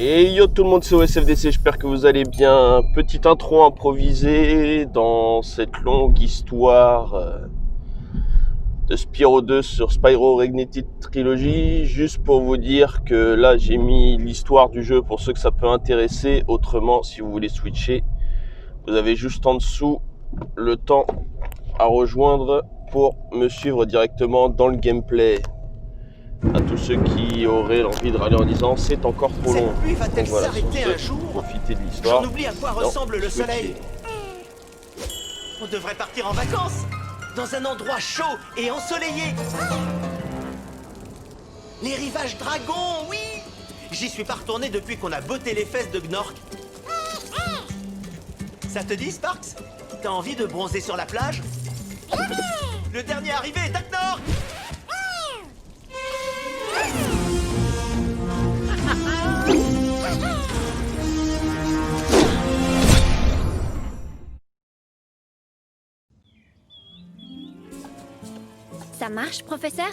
Et yo tout le monde, c'est OSFDC, j'espère que vous allez bien. Petite intro improvisée dans cette longue histoire de Spyro 2 sur Spyro Reignited Trilogy. Juste pour vous dire que là j'ai mis l'histoire du jeu pour ceux que ça peut intéresser. Autrement, si vous voulez switcher, vous avez juste en dessous le temps à rejoindre pour me suivre directement dans le gameplay. À tous ceux qui auraient l'envie de râler en disant c'est encore trop long. Cette pluie va-t-elle Voilà, s'arrêter un jour? profitez de l'histoire. J'en oublie à quoi ressemble le soleil. On devrait partir en vacances dans un endroit chaud et ensoleillé. Les rivages dragons, oui. J'y suis pas retourné depuis qu'on a botté les fesses de Gnorc. Ça te dit, Sparks? T'as envie de bronzer sur la plage? Le dernier arrivé est à Gnorc. Ça marche, professeur?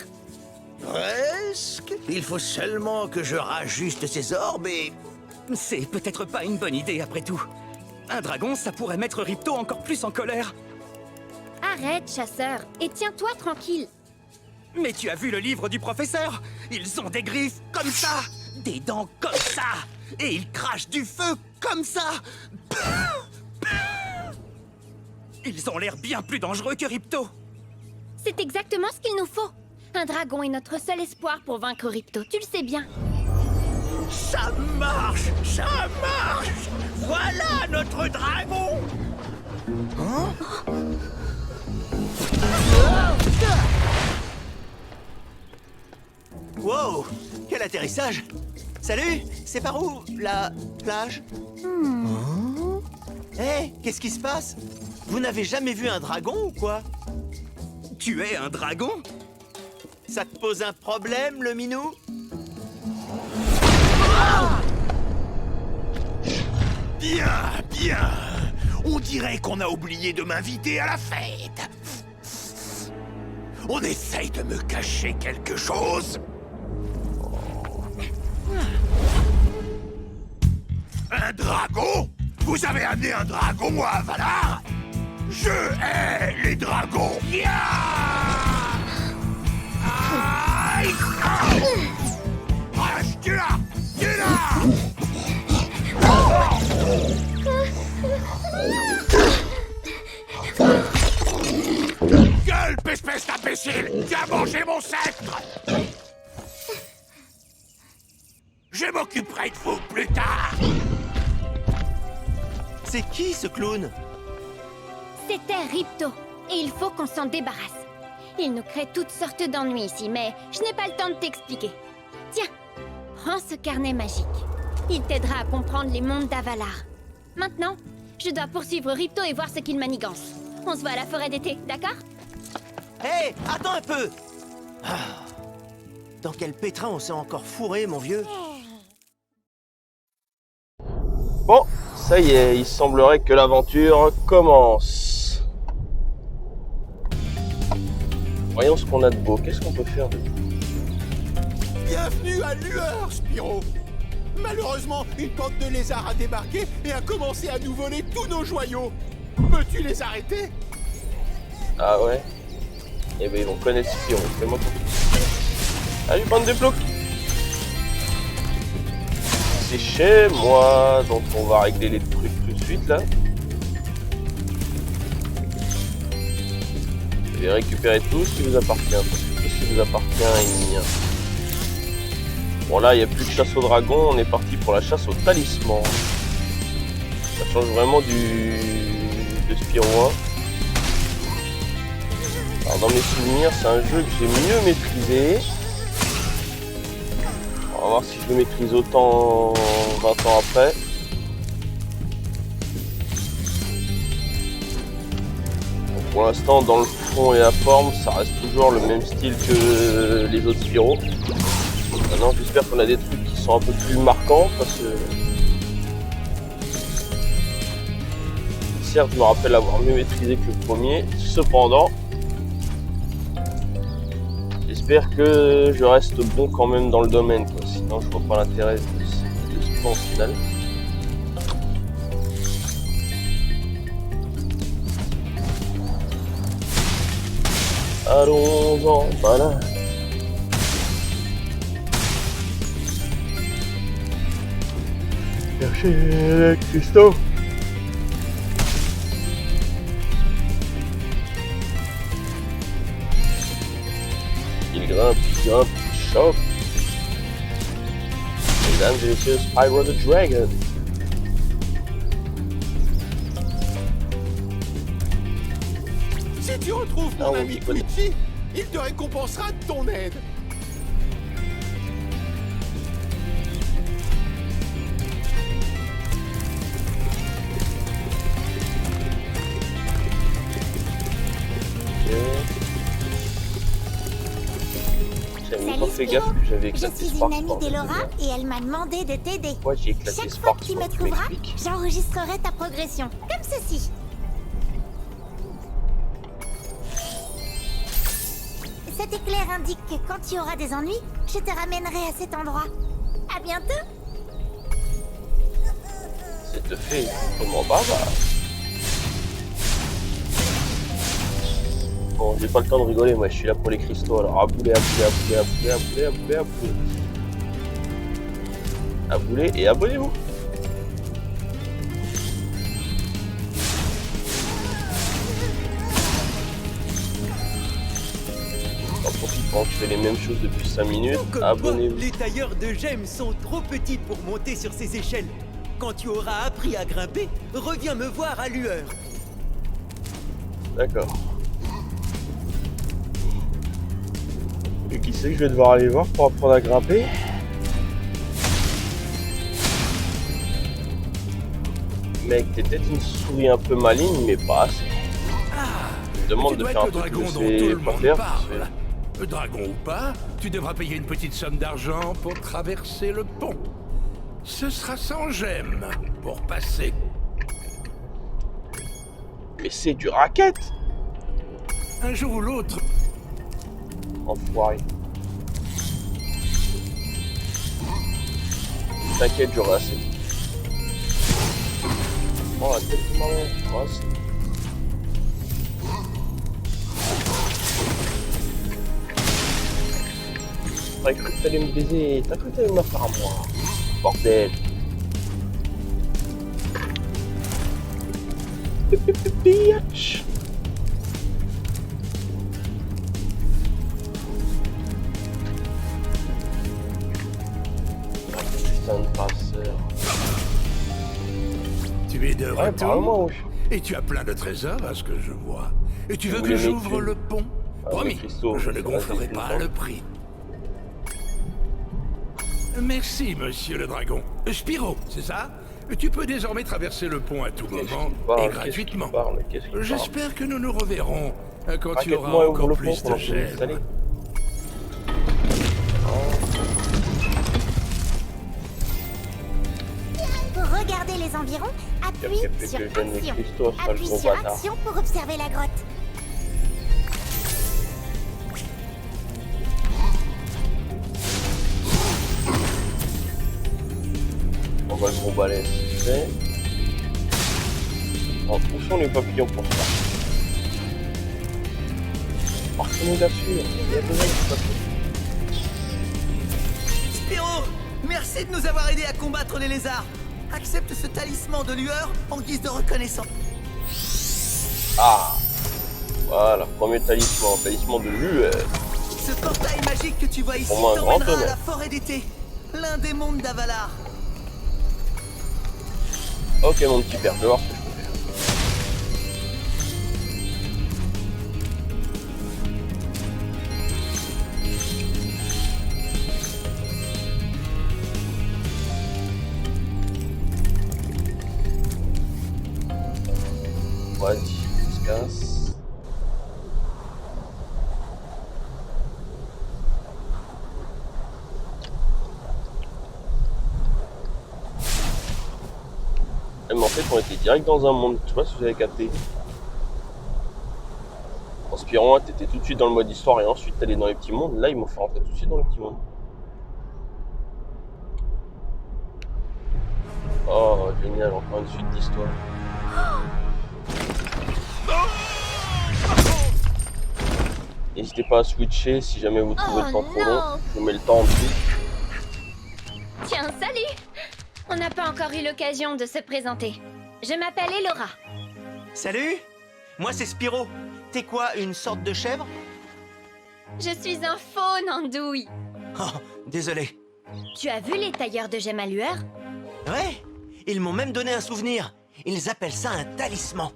Presque. Il faut seulement que je rajuste ces orbes et... C'est peut-être pas une bonne idée après tout. Un dragon, ça pourrait mettre Ripto encore plus en colère. Arrête, chasseur, et tiens-toi tranquille. Mais tu as vu le livre du professeur? Ils ont des griffes comme ça, des dents comme ça, et ils crachent du feu comme ça. Ils ont l'air bien plus dangereux que Ripto. C'est exactement ce qu'il nous faut. Un dragon est notre seul espoir pour vaincre Ripto, tu le sais bien. Ça marche. Voilà notre dragon. Wow, quel atterrissage! Salut, c'est par où, la plage? Hé, qu'est-ce qui se passe? Vous n'avez jamais vu un dragon ou quoi? Tu es un dragon? Ça te pose un problème, le minou? Bien. On dirait qu'on a oublié de m'inviter à la fête. On essaye de me cacher quelque chose. Un dragon? Vous avez amené un dragon à Valar? Je hais les dragons. Aïe! Reste-tu-là! Gueule, espèce d'imbécile! Viens manger mon sceptre! Je m'occuperai de vous plus tard! C'est qui, ce clown? C'était Ripto, et il faut qu'on s'en débarrasse. Il nous crée toutes sortes d'ennuis ici, mais je n'ai pas le temps de t'expliquer. Tiens, prends ce carnet magique. Il t'aidera à comprendre les mondes d'Avalar. Maintenant, je dois poursuivre Ripto et voir ce qu'il manigance. On se voit à la forêt d'été, d'accord? Hé, attends un peu! Dans quel pétrin on s'est encore fourré, mon vieux? Bon, ça y est, il semblerait que l'aventure commence. Voyons ce qu'on a de beau. Qu'est-ce qu'on peut faire de beau? Bienvenue à Lueur, Spyro. Malheureusement, une bande de lézards a débarqué et a commencé à nous voler tous nos joyaux. Peux-tu les arrêter? Ah ouais? Eh ben ils vont connaître Spyro, fais-moi confiance. Allez, bande de ploucs! C'est chez moi, donc on va régler les trucs tout de suite là. Je vais récupérer tout ce qui vous appartient, parce que tout ce qui vous appartient est mien. Bon là, il n'y a plus de chasse au dragon, on est parti pour la chasse au talisman. Ça change vraiment de Spyro 1. Alors dans mes souvenirs, c'est un jeu que j'ai mieux maîtrisé. On va voir si je le maîtrise autant 20 ans après. Donc pour l'instant, dans le fond et la forme, ça reste toujours le même style que les autres Spyro. Maintenant, j'espère qu'on a des trucs qui sont un peu plus marquants parce que... Certes, je me rappelle avoir mieux maîtrisé que le premier. Cependant, j'espère que je reste bon quand même dans le domaine, quoi. Sinon je vois pas l'intérêt de complètement au final. Allons-en, voilà. Chercher les cristaux. Il grimpe, il chope. Mesdames et messieurs, Spyro the Dragon. Si tu retrouves mon ami Quitchy, il te récompensera de ton aide. J'avais pas fait gaffe que j'avais Je éclaté suis Spark. une amie d'Elora et elle m'a demandé de t'aider. Pourquoi j'ai éclaté Chaque fois Spark? que tu me Faut que tu trouveras, m'expliques. j'enregistrerai ta progression, comme ceci. Cet éclair indique que quand tu auras des ennuis, je te ramènerai à cet endroit. À bientôt. Cette fée, comment bavard. Bon, j'ai pas le temps de rigoler, moi je suis là pour les cristaux, alors à bouler, à bouler, à bouler, à bouler, à bouler, à bouler, à bouler. À bouler et abonnez-vous. J'en profite pendant que je fais les mêmes choses depuis 5 minutes, Comme toi, abonnez-vous. les tailleurs de gemmes sont trop petits pour monter sur ces échelles. Quand tu auras appris à grimper, reviens me voir à Lueur. D'accord. Et qui c'est que je vais devoir aller voir pour apprendre à grimper? Mec, t'es peut-être une souris un peu maligne, mais pas assez. Je me demande Tu de dois faire être un le truc que dragon je dont tout sais le pas monde faire. parle. Dragon ou pas, tu devras payer une petite somme d'argent pour traverser le pont. Ce sera 100 gemmes pour passer. Mais c'est du racket! Un jour ou l'autre, Enfoiré. T'inquiète, j'aurai assez. Oh la tête de maman, j'aurai assez. T'as cru que t'allais me baiser, t'as cru que t'allais me la faire à moi. Bordel. Bitch. Putain de passeur. tu es de Ouais, retour. apparemment, oui. Et tu as plein de trésors à ce que je vois. Et tu veux Vous que les j'ouvre mettez. le pont? Ah, Promis, les cristaux, je ça ne va gonflerai être pas une le prix. Merci, monsieur le dragon. Spyro, c'est ça? Tu peux désormais traverser le pont à tout moment et gratuitement. Qu'est-ce qu'il parle? J'espère que nous nous reverrons quand tu auras Raquette-moi et ouvre encore le pont plus pendant de que je vais installer. gemmes. Pour regarder les environs, appuie Fait sur que je donne les Action. cristaux, sale Appuie gros sur bâtard. Action pour observer la grotte. On va le gros balai, c'est fait. En où sont les papillons pour ça? Partez-nous là-dessus, il y a besoin de papillons. Spyro, merci de nous avoir aidés à combattre les lézards. Accepte ce talisman de lueur en guise de reconnaissance. Ah! Voilà, premier talisman, talisman de lueur. Ce portail magique que tu vois ici Pour moi, un grand t'emmènera à honneur. la forêt d'été, l'un des mondes d'Avalar. Ok mon petit père, je vais voir ce que je peux faire. Vas-y, on se casse. Mais en fait, on était direct dans un monde, tu vois si vous avez capté. En Spyro 1, t'étais tout de suite dans le mode histoire et ensuite t'allais dans les petits mondes. Là, ils m'ont fait rentrer tout de suite dans les petits mondes. Génial, encore une suite d'histoire. N'hésitez pas à switcher si jamais vous trouvez le temps trop long. Je vous mets le temps en dessous. Tiens, salut! On n'a pas encore eu l'occasion de se présenter. Je m'appelle Elora. Salut! Moi, c'est Spyro. T'es quoi, une sorte de chèvre? Je suis un faune andouille. Oh, désolé. Tu as vu les tailleurs de gemmes à lueur? Ouais, ils m'ont même donné un souvenir. Ils appellent ça un talisman.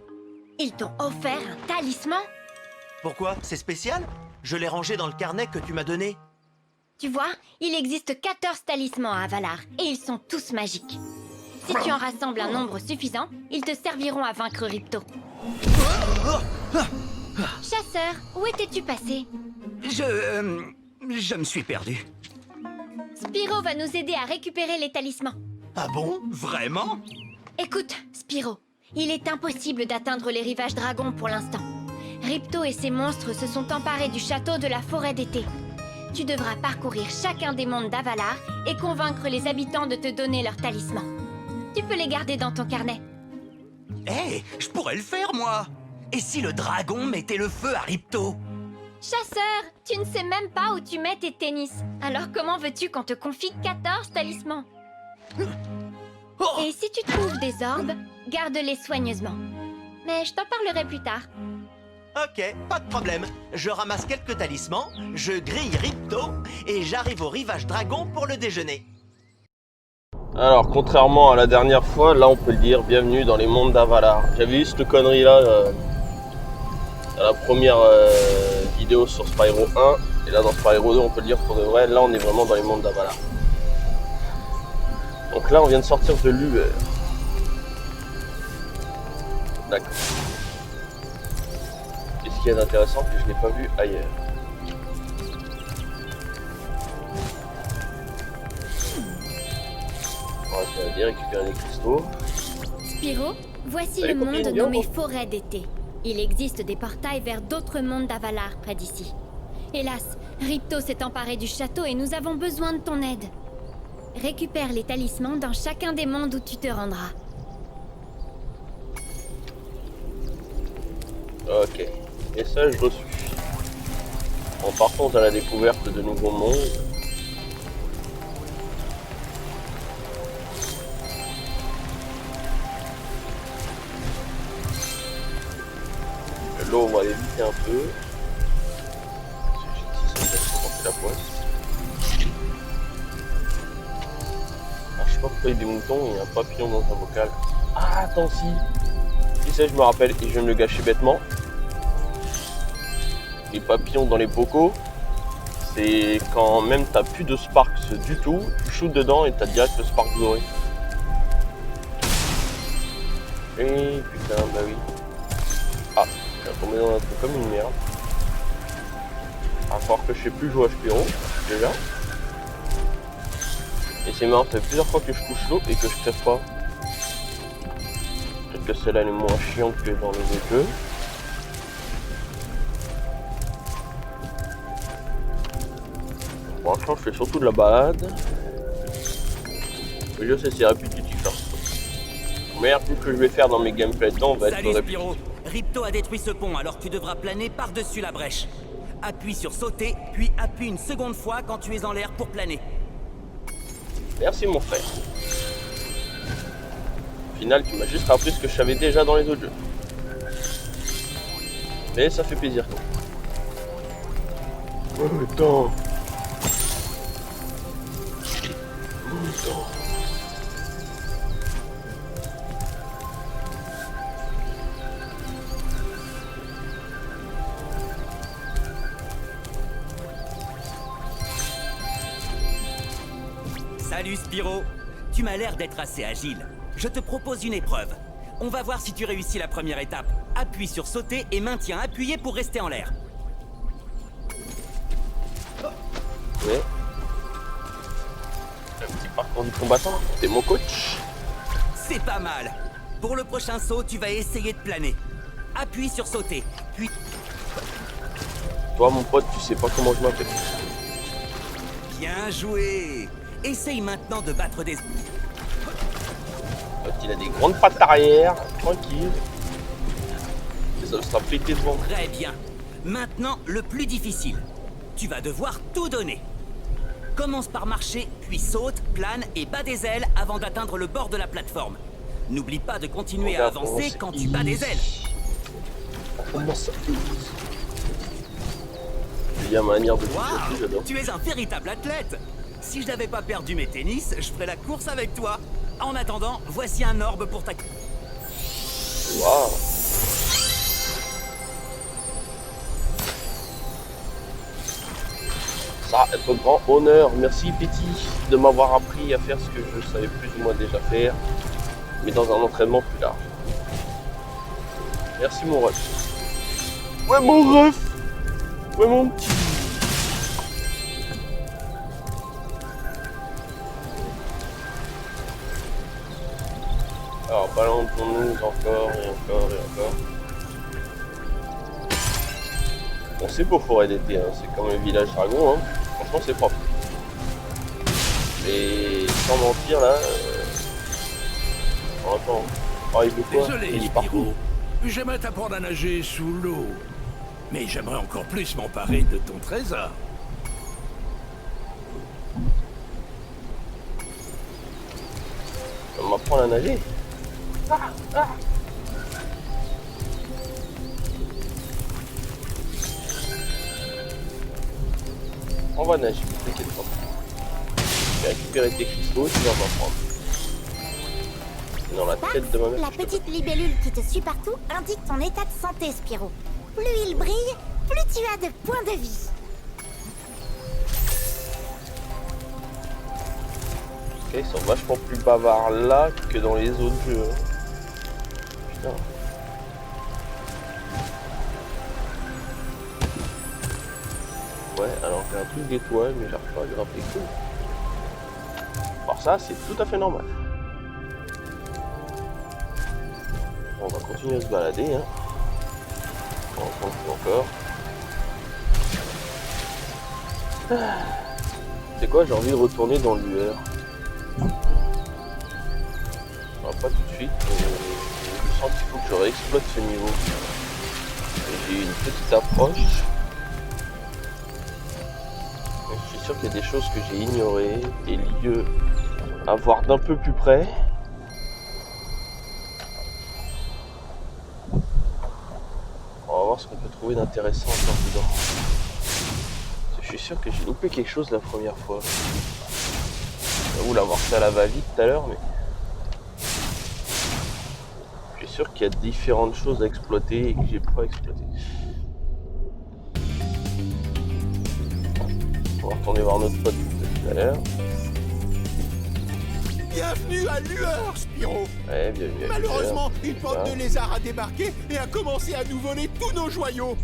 Ils t'ont offert un talisman? Pourquoi? C'est spécial? Je l'ai rangé dans le carnet que tu m'as donné. Tu vois, il existe 14 talismans à Avalar, et ils sont tous magiques. Si tu en rassembles un nombre suffisant, ils te serviront à vaincre Ripto. Chasseur, où étais-tu passé? Je me suis perdu. Spyro va nous aider à récupérer les talismans. Ah bon? Vraiment? Écoute, Spyro, il est impossible d'atteindre les rivages dragons pour l'instant. Ripto et ses monstres se sont emparés du château de la forêt d'été. Tu devras parcourir chacun des mondes d'Avalar et convaincre les habitants de te donner leurs talismans. Tu peux les garder dans ton carnet. Hé, je pourrais le faire, moi. Et si le dragon mettait le feu à Ripto? Chasseur, tu ne sais même pas où tu mets tes tennis. Alors comment veux-tu qu'on te confie 14 talismans? Et si tu trouves des orbes, garde-les soigneusement. Mais je t'en parlerai plus tard. Ok, pas de problème. Je ramasse quelques talismans, je grille Ripto et j'arrive au rivage dragon pour le déjeuner. Alors, contrairement à la dernière fois, là on peut le dire, bienvenue dans les mondes d'Avalar. J'avais eu cette connerie là dans la première vidéo sur Spyro 1, et là dans Spyro 2 on peut le dire pour de vrai, là on est vraiment dans les mondes d'Avalar. Donc là on vient de sortir de Lueur. D'accord. Qu'est-ce qu'il y a d'intéressant que je n'ai pas vu ailleurs? On va dire récupérer les cristaux. Spyro, voici Salut, le monde copine, nommé yo. Forêt d'été. Il existe des portails vers d'autres mondes d'Avalar près d'ici. Hélas, Ripto s'est emparé du château et nous avons besoin de ton aide. Récupère les talismans dans chacun des mondes où tu te rendras. Ok, message reçu. Bon, partons à la découverte de nouveaux mondes. L'eau, on va l'éviter un peu. Si ça va commencer la poisse. Ah, je sais pas pourquoi il y a des moutons, il y a un papillon dans un bocal. Ah, attends, si ça, je me rappelle, et je viens de le gâcher bêtement. Les papillons dans les bocaux, c'est quand même t'as plus de sparks du tout, tu shootes dedans et t'as direct le spark doré. Et putain, bah oui. Ah, j'ai tombé dans un truc comme une merde. À part que je sais plus jouer à Spyro, déjà. Et c'est marrant, ça fait plusieurs fois que je touche l'eau et que je crève pas. Peut-être que celle-là elle est moins chiante que dans les autres jeux. Pour l'instant, je fais surtout de la balade. Le jeu, c'est répétitif. Hein. Mais tout ce que je vais faire dans mes gameplays dedans va être Salut répétitif. Spyro. Ripto a détruit ce pont, alors tu devras planer par-dessus la brèche. Appuie sur sauter, puis appuie une seconde fois quand tu es en l'air pour planer. Merci mon frère. Au final, tu m'as juste rappelé ce que je savais déjà dans les autres jeux. Mais ça fait plaisir quand même. Oh, attends. Salut Spyro. Tu m'as l'air d'être assez agile. Je te propose une épreuve. On va voir si tu réussis la première étape. Appuie sur sauter et maintiens appuyé pour rester en l'air. Ouais. Un petit parcours du combattant, c'est mon coach. C'est pas mal. Pour le prochain saut, tu vas essayer de planer. Appuie sur sauter, puis... Toi mon pote, tu sais pas comment je m'appelle. Bien joué. Essaye maintenant de battre des... Il a des grandes pattes arrière, tranquille. Et ça sera pété devant. Très bien. Maintenant, le plus difficile. Tu vas devoir tout donner. Commence par marcher, puis saute, plane et bat des ailes avant d'atteindre le bord de la plateforme. N'oublie pas de continuer à avancer quand tu bats des ailes. Comment ça? Il y a manière de Waouh, j'adore. tu es un véritable athlète. Si je n'avais pas perdu mes tennis, je ferais la course avec toi. En attendant, voici un orbe pour ta... Waouh. Ça, être grand honneur. Merci Petit de m'avoir appris à faire ce que je savais plus ou moins déjà faire, mais dans un entraînement plus large. Merci mon ref. Ouais mon ref. Ouais mon petit. Alors ballons-nous encore et encore et encore. Bon, c'est beau forêt d'été, hein. C'est comme un village dragon, hein. Franchement c'est propre. Mais sans mentir là... Attends, oh, il veut quoi? Désolé, Il est partout. Spyro. J'aimerais t'apprendre à nager sous l'eau. Mais j'aimerais encore plus m'emparer de ton trésor. On m'apprend à nager. On va nager, t'inquiète pas. Je vais récupérer tes cristaux, tu vas m'apprendre. Dans la tête de ma mère. La petite libellule qui te suit partout indique ton état de santé, Spyro. Plus il brille, plus tu as de points de vie. Ok, ils sont vachement plus bavards là que dans les autres jeux. Putain. Ouais, alors j'ai un truc d'étoile, mais j'arrive pas à grimper. Cool. Alors ça, c'est tout à fait normal. On va continuer à se balader. Hein. Encore. C'est quoi, j'ai envie de retourner dans l'UR. Pas tout de suite, je sens qu'il faut que je réexploite ce niveau. J'ai eu une petite approche. Je suis sûr qu'il y a des choses que j'ai ignorées, des lieux à voir d'un peu plus près. On va voir ce qu'on peut trouver d'intéressant encore dedans. Je suis sûr que j'ai loupé quelque chose la première fois. J'avoue l'avoir fait à la va-vite tout à l'heure, mais... Je suis sûr qu'il y a différentes choses à exploiter et que j'ai pas exploité. On va retourner voir notre pote de tout à l'heure. Bienvenue à Lueur, Spyro. Ouais, bienvenue. Malheureusement, une bande de lézards a débarqué et a commencé à nous voler tous nos joyaux.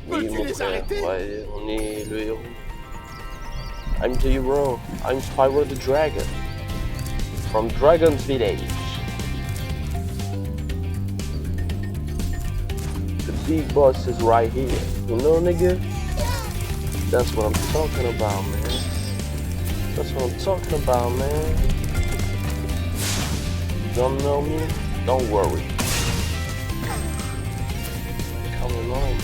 Oui, Peux-tu mon les frère. arrêter? Ouais, on est le héros. I'm the hero. I'm Spyro the Dragon. From Dragon's Village. The big boss is right here. You know, nigga? That's what I'm talking about, man. That's what I'm talking about, man. Don't know me? Don't worry. Coming on.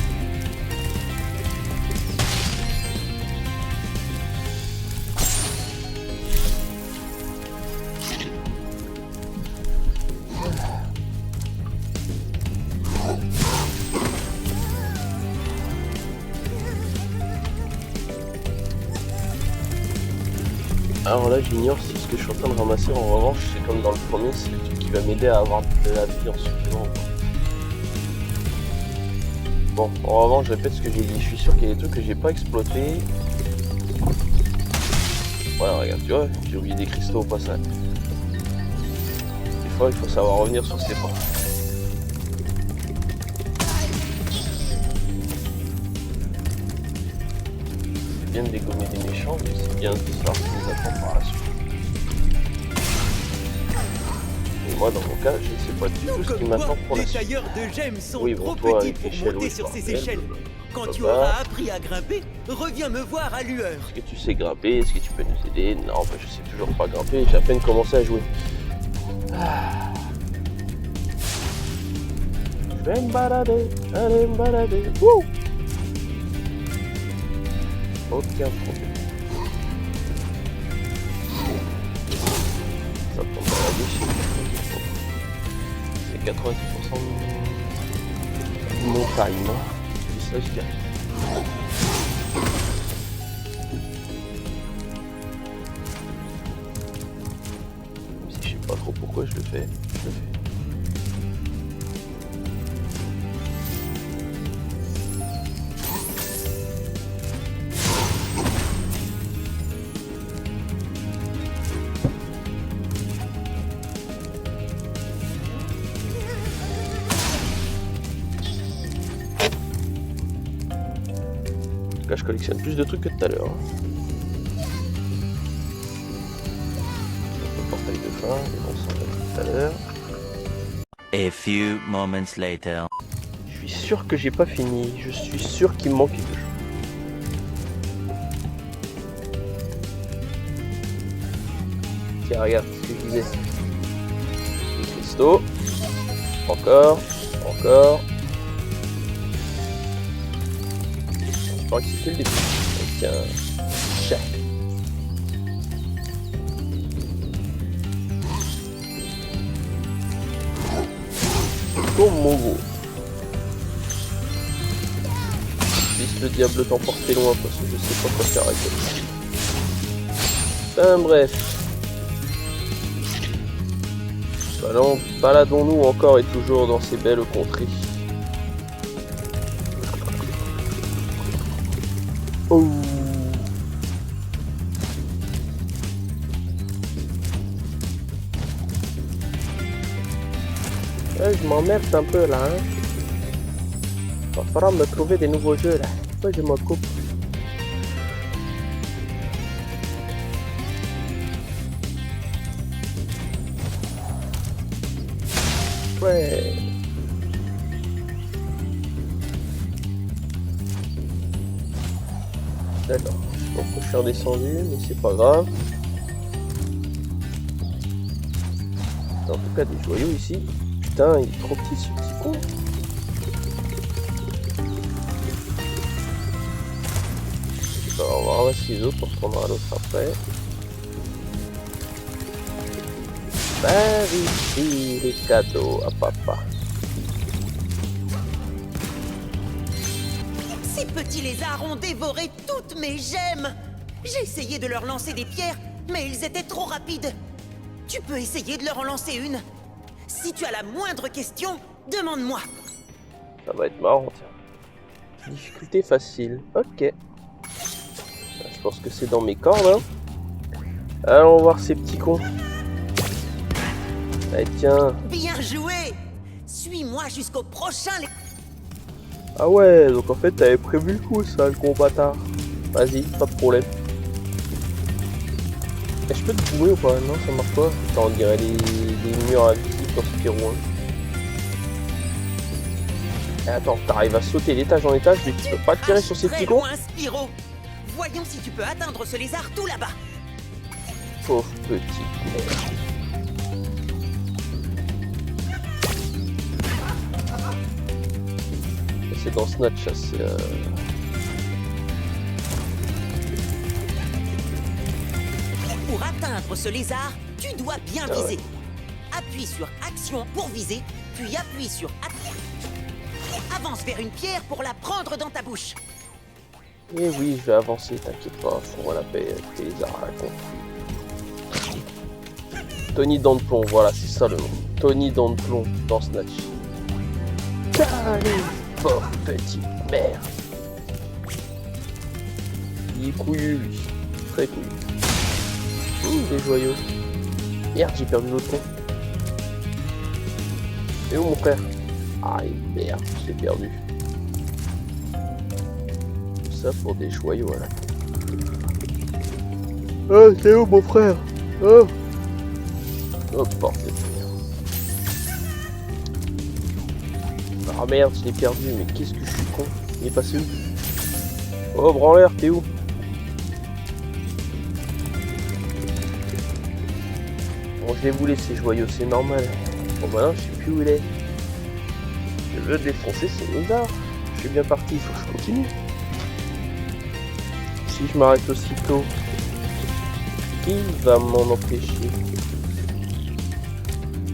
Alors là, j'ignore si ce que je suis en train de ramasser en revanche, c'est comme dans le premier, c'est le truc qui va m'aider à avoir de la vie en supplément. Bon, en revanche, je répète ce que j'ai dit. Je suis sûr qu'il y a des trucs que j'ai pas exploités. Voilà, regarde, tu vois, j'ai oublié des cristaux au passage. Des fois, il faut savoir revenir sur ses pas. C'est bien de dégommer des méchants, mais c'est bien de savoir ce qui nous attend par la suite. Et moi, dans mon cas, je ne sais pas du tout ce qui m'attend pour la les suite. tailleurs de gemmes sont Oui, trop bon, toi, petits avec pour l'échelle, monter oui, sur ces bordel, échelles. Quand ça tu va. auras appris à grimper, reviens me voir à Lueur. Est-ce que tu sais grimper? Est-ce que tu peux nous aider? Non, bah, je sais toujours pas grimper, j'ai à peine commencé à jouer. vais me balader, aller me balader. Wouh! Aucun problème. Ça tombe à la déchet. C'est 90% de mon time. Et ça, je gagne. Même si je sais pas trop pourquoi je le fais, je le fais. Là, je collectionne plus de trucs que tout à l'heure. Le portail de fin, on s'en va tout à l'heure. A few moments later. Je suis sûr que j'ai pas fini. Je suis sûr qu'il me manque quelque chose. Tiens, regarde ce que je disais. Les cristaux. Encore. Encore. Je crois que c'était le début. Avec un chat. Comme mon gros. Puisse le diable t'emporter loin parce que je sais pas quoi faire avec elle. Bref. Baladons-nous encore et toujours dans ces belles contrées. Oh. Ouais, je m'emmerde un peu là. Hein. Va falloir me trouver des nouveaux jeux là. Ouais, je m'en coupe. Ouais. D'accord. Donc je suis redescendu, mais c'est pas grave. En tout cas des joyaux ici. Putain, il est trop petit ce petit con. Alors, on va ramasser les autres, on reprendra l'autre après. Par ici les cadeaux à papa. Ces petits lézards ont dévoré toutes mes gemmes. J'ai essayé de leur lancer des pierres, mais ils étaient trop rapides. Tu peux essayer de leur en lancer une. Si tu as la moindre question, demande-moi. Ça va être marrant, tiens. Difficulté facile, ok. Je pense que c'est dans mes cordes, hein. Allons voir ces petits cons. Allez, tiens. Bien joué. Suis-moi jusqu'au prochain... Ah ouais, donc en fait t'avais prévu le coup ça, le gros bâtard. Vas-y, pas de problème. Et je peux te bouger ou pas? Non, ça marche pas. Attends, on dirait les murs invisibles dans Spyro. Et attends, t'arrives à sauter d'étage en étage, mais tu peux pas tirer sur ces petits cons? Loin, Spyro. Voyons si tu peux atteindre ce lézard tout là-bas. Pauvre petit merde. C'est dans Snatch, ça c'est... Pour atteindre ce lézard, tu dois bien Ah ouais. viser. Appuie sur Action pour viser, puis appuie sur Avance vers une pierre pour la prendre dans ta bouche. Eh oui, je vais avancer, t'inquiète pas, faut la paix avec tes lézards à la con. Tony Dent de Plomb, voilà, c'est ça le nom. Tony Dent de Plomb dans Snatch. Allez, pauvre petite merde. Il est couillu, lui. Très couillu. Des joyaux. Merde, j'ai perdu l'autre con. C'est où mon frère? Aïe, merde, je l'ai perdu. Tout ça pour des joyaux, là. Oh, c'est où mon frère? Oh, oh bordel de merde. Ah merde, je l'ai perdu, mais qu'est-ce que je suis con. Il est passé où? Oh, branleur, t'es où? Bon, je vais vous laisser joyaux, c'est normal. Bon, maintenant, je sais plus où il est. Je veux défoncer ces lézards. Je suis bien parti, il faut que je continue. Si je m'arrête aussitôt, qui va m'en empêcher?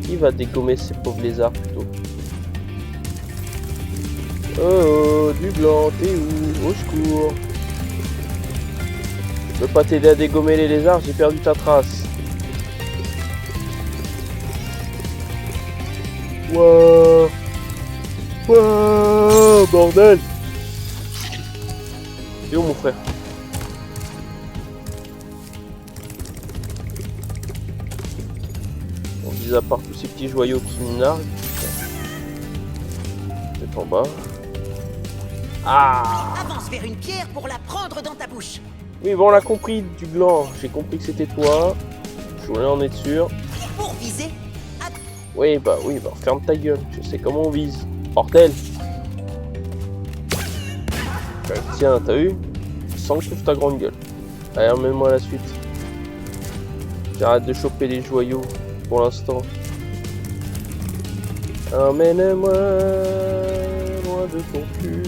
Qui va dégommer ces pauvres lézards plutôt? Oh, du blanc, t'es où? Au secours. Je peux pas t'aider à dégommer les lézards, j'ai perdu ta trace. Wouah! Wouah! Bordel! C'est où mon frère? On vise à part tous ces petits joyaux qui me narguent. C'est en bas. Ah! Avance vers une pierre pour la prendre dans ta bouche. Oui, bon, on l'a compris, du gland. J'ai compris que c'était toi. Je voulais en être sûr. Pour viser, Oui, bah, ferme ta gueule. Je sais comment on vise. Bordel! Tiens, t'as vu? Sans que tu ouvres ta grande gueule. Allez, emmène-moi à la suite. J'arrête de choper les joyaux pour l'instant. Emmène-moi loin de ton cul.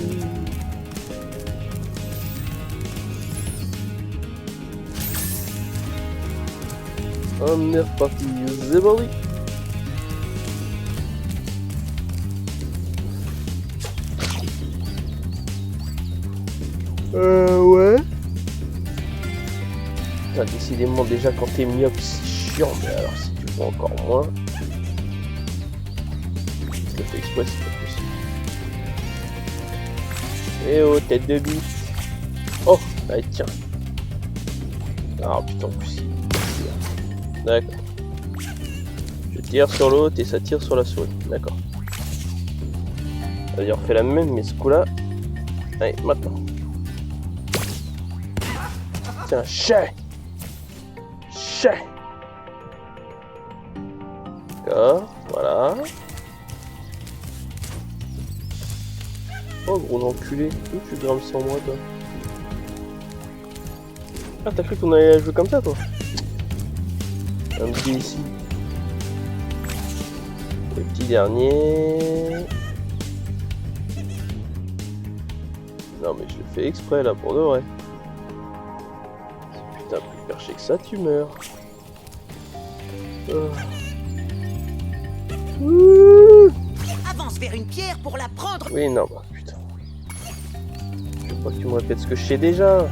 On est reparti, c'est parti. Ouais. Putain, décidément déjà quand t'es myope c'est chiant, mais alors si tu vois encore moins. Je le fais exprès, c'est pas possible. Eh oh, tête de bite. Oh, allez tiens. Ah putain, en plus il... D'accord. Je tire sur l'autre et ça tire sur la souris. D'accord. D'ailleurs, on fait la même, mais ce coup-là. Allez, maintenant. Tiens, chais. Chais. D'accord, voilà. Oh, gros enculé. Où tu grimpes sans moi, toi? Ah, t'as cru qu'on allait jouer comme ça, toi? Un petit ici. Le petit dernier. Non, mais je le fais exprès, là, pour de vrai. Putain, plus perché que ça, tu meurs. Oh. avance vers une pierre pour la prendre. Oui, non, bah putain. Je veux pas que tu me répètes ce que je sais déjà.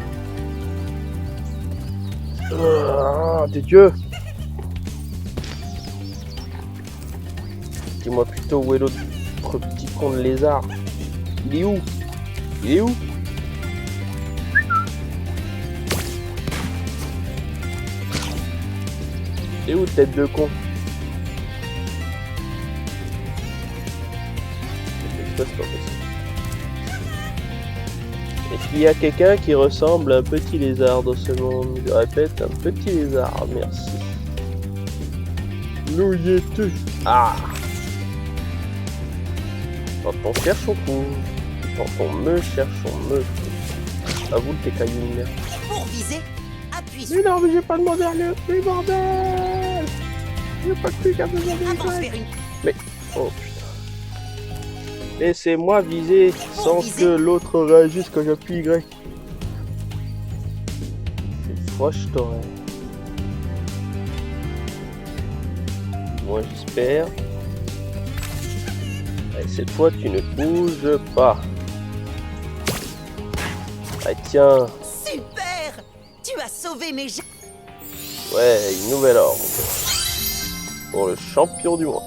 Ah, t'es Dieu. Dis-moi plutôt où est l'autre petit con de lézard. Il est où? Il est où? Il est où, tête de con? C'est pas possible. Est-ce qu'il y a quelqu'un qui ressemble à un petit lézard dans ce monde? Je répète, un petit lézard, merci. Où es-tu? Ah! Quand on cherche, on trouve. Quand on me cherche, on me trouve. Avoue tes cailloux de merde. Pour viser, appuie sur... Mais non, mais j'ai pas demandé à le... Mais bordel! J'ai pas cru qu'à besoin de avance vers une... Mais... Oh putain. Laissez-moi viser sans viser. que l'autre réagisse quand j'appuie Y. Cette fois, je t'aurai. Moi, j'espère. Allez, cette fois, tu ne bouges pas. Allez, tiens. Super! Tu as sauvé mes gemmes. Ouais, une nouvelle ordre. Pour le champion du monde.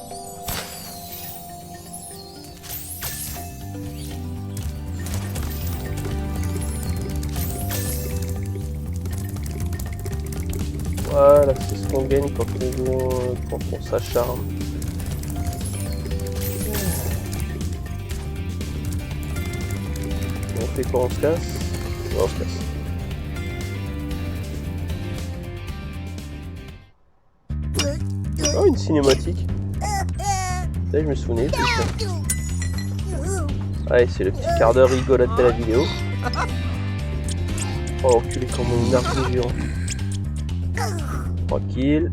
Voilà, c'est ce qu'on gagne quand on joue, quand on s'acharne. On fait quoi? On se casse? Ouais, on se casse. Oh, une cinématique. Là, je me souvenais, c'est ça. Allez, c'est le petit quart d'heure rigolote de la vidéo. Oh, l'enculé comme une arme géante. Tranquille.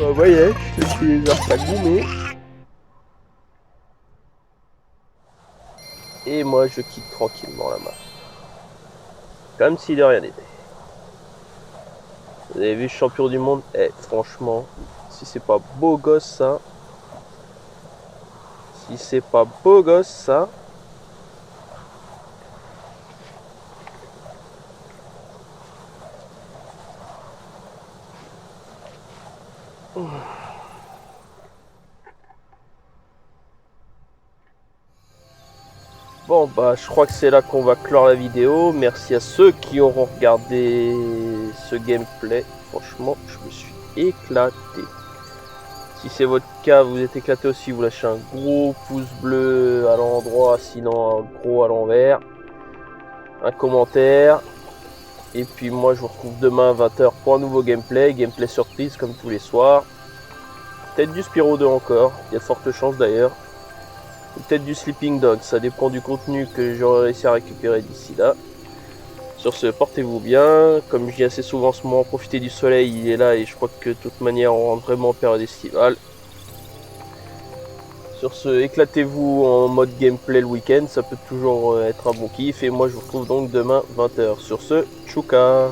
Oh, voyez, je suis les arcs à goumer. Et moi je quitte tranquillement la map. Comme si de rien n'était. Vous avez vu champion du monde? Eh franchement, si c'est pas beau gosse ça. Si c'est pas beau gosse ça. Bon bah je crois que c'est là qu'on va clore la vidéo. Merci à ceux qui auront regardé ce gameplay. Franchement je me suis éclaté. Si c'est votre cas, vous êtes éclaté aussi, vous lâchez un gros pouce bleu à l'endroit, sinon un gros à l'envers. Un commentaire. Et puis moi je vous retrouve demain à 20h pour un nouveau gameplay. Gameplay surprise comme tous les soirs. Peut-être du Spyro 2 encore, il y a de fortes chances d'ailleurs. Ou peut-être du Sleeping Dog, ça dépend du contenu que j'aurai réussi à récupérer d'ici là. Sur ce, portez-vous bien. Comme je dis assez souvent en ce moment, profitez du soleil, il est là et je crois que de toute manière on rentre vraiment en période estivale. Sur ce, éclatez-vous en mode gameplay le week-end, ça peut toujours être un bon kiff. Et moi je vous retrouve donc demain 20h. Sur ce, tchouka!